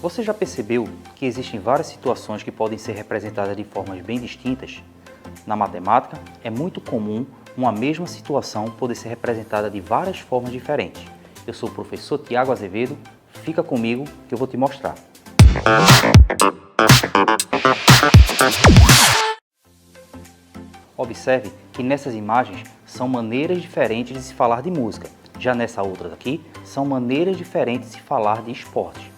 Você já percebeu que existem várias situações que podem ser representadas de formas bem distintas? Na matemática, é muito comum uma mesma situação poder ser representada de várias formas diferentes. Eu sou o professor Tiago Azevedo, fica comigo que eu vou te mostrar. Observe que nessas imagens são maneiras diferentes de se falar de música. Já nessa outra aqui, são maneiras diferentes de se falar de esporte.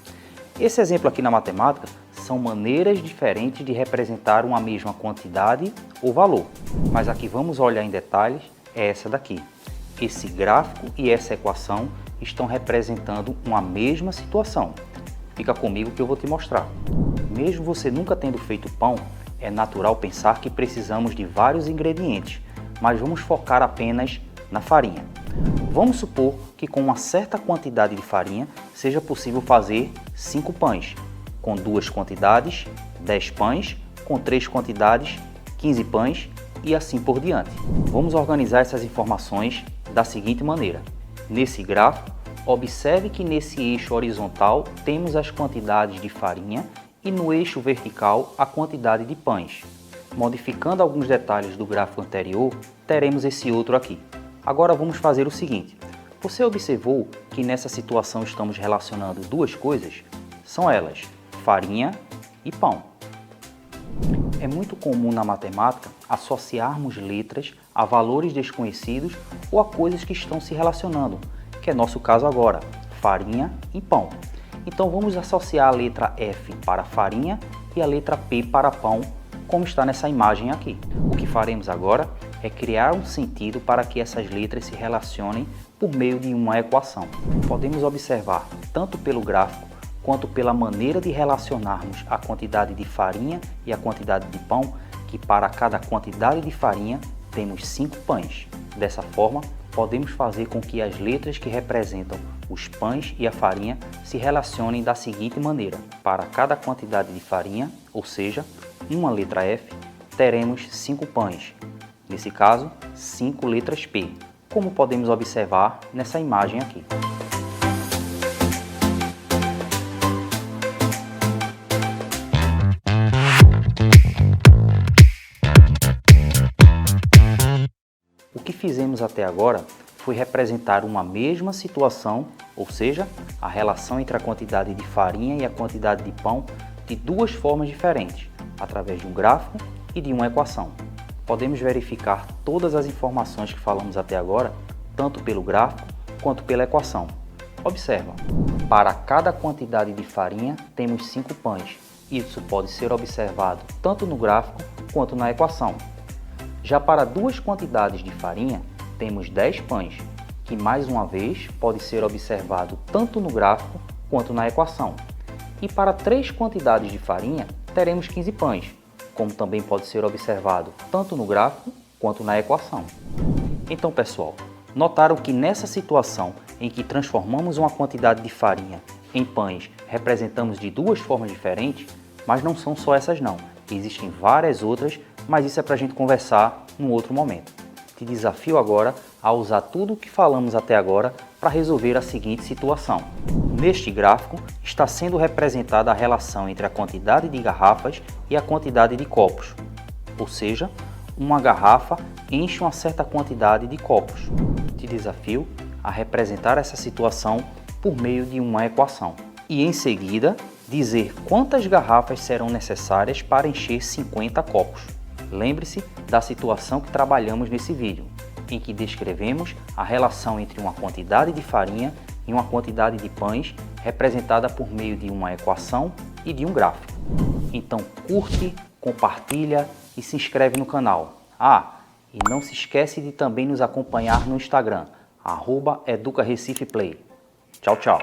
Esse exemplo aqui na matemática são maneiras diferentes de representar uma mesma quantidade ou valor. Mas aqui vamos olhar em detalhes, é essa daqui. Esse gráfico e essa equação estão representando uma mesma situação. Fica comigo que eu vou te mostrar. Mesmo você nunca tendo feito pão, é natural pensar que precisamos de vários ingredientes, mas vamos focar apenas na farinha. Vamos supor que com uma certa quantidade de farinha seja possível fazer 5 pães, com 2 quantidades, 10 pães, com 3 quantidades, 15 pães e assim por diante. Vamos organizar essas informações da seguinte maneira. Nesse gráfico, observe que nesse eixo horizontal temos as quantidades de farinha e no eixo vertical a quantidade de pães. Modificando alguns detalhes do gráfico anterior, teremos esse outro aqui. Agora vamos fazer o seguinte. Você observou que nessa situação estamos relacionando duas coisas? São elas, farinha e pão. É muito comum na matemática associarmos letras a valores desconhecidos ou a coisas que estão se relacionando, que é nosso caso agora, farinha e pão. Então vamos associar a letra F para farinha e a letra P para pão, como está nessa imagem aqui. O que faremos agora é criar um sentido para que essas letras se relacionem por meio de uma equação. Podemos observar, tanto pelo gráfico quanto pela maneira de relacionarmos a quantidade de farinha e a quantidade de pão, que para cada quantidade de farinha temos 5 pães. Dessa forma, podemos fazer com que as letras que representam os pães e a farinha se relacionem da seguinte maneira. Para cada quantidade de farinha, ou seja, uma letra F, teremos 5 pães. Nesse caso, 5 letras P, como podemos observar nessa imagem aqui. O que fizemos até agora foi representar uma mesma situação, ou seja, a relação entre a quantidade de farinha e a quantidade de pão de duas formas diferentes, através de um gráfico e de uma equação. Podemos verificar todas as informações que falamos até agora, tanto pelo gráfico quanto pela equação. Observa, para cada quantidade de farinha temos 5 pães. Isso pode ser observado tanto no gráfico quanto na equação. Já para duas quantidades de farinha, temos 10 pães, que mais uma vez pode ser observado tanto no gráfico quanto na equação. E para 3 quantidades de farinha, teremos 15 pães, como também pode ser observado tanto no gráfico quanto na equação. Então, pessoal, notaram que nessa situação em que transformamos uma quantidade de farinha em pães, representamos de duas formas diferentes, mas não são só essas não, existem várias outras, mas isso é para a gente conversar num outro momento. Te desafio agora a usar tudo o que falamos até agora para resolver a seguinte situação. Neste gráfico está sendo representada a relação entre a quantidade de garrafas e a quantidade de copos. Ou seja, uma garrafa enche uma certa quantidade de copos. Te desafio a representar essa situação por meio de uma equação. E em seguida, dizer quantas garrafas serão necessárias para encher 50 copos. Lembre-se da situação que trabalhamos nesse vídeo, em que descrevemos a relação entre uma quantidade de farinha e uma quantidade de pães representada por meio de uma equação e de um gráfico. Então curte, compartilha e se inscreve no canal. E não se esquece de também nos acompanhar no Instagram, @EducaReciFePlay. Tchau, tchau!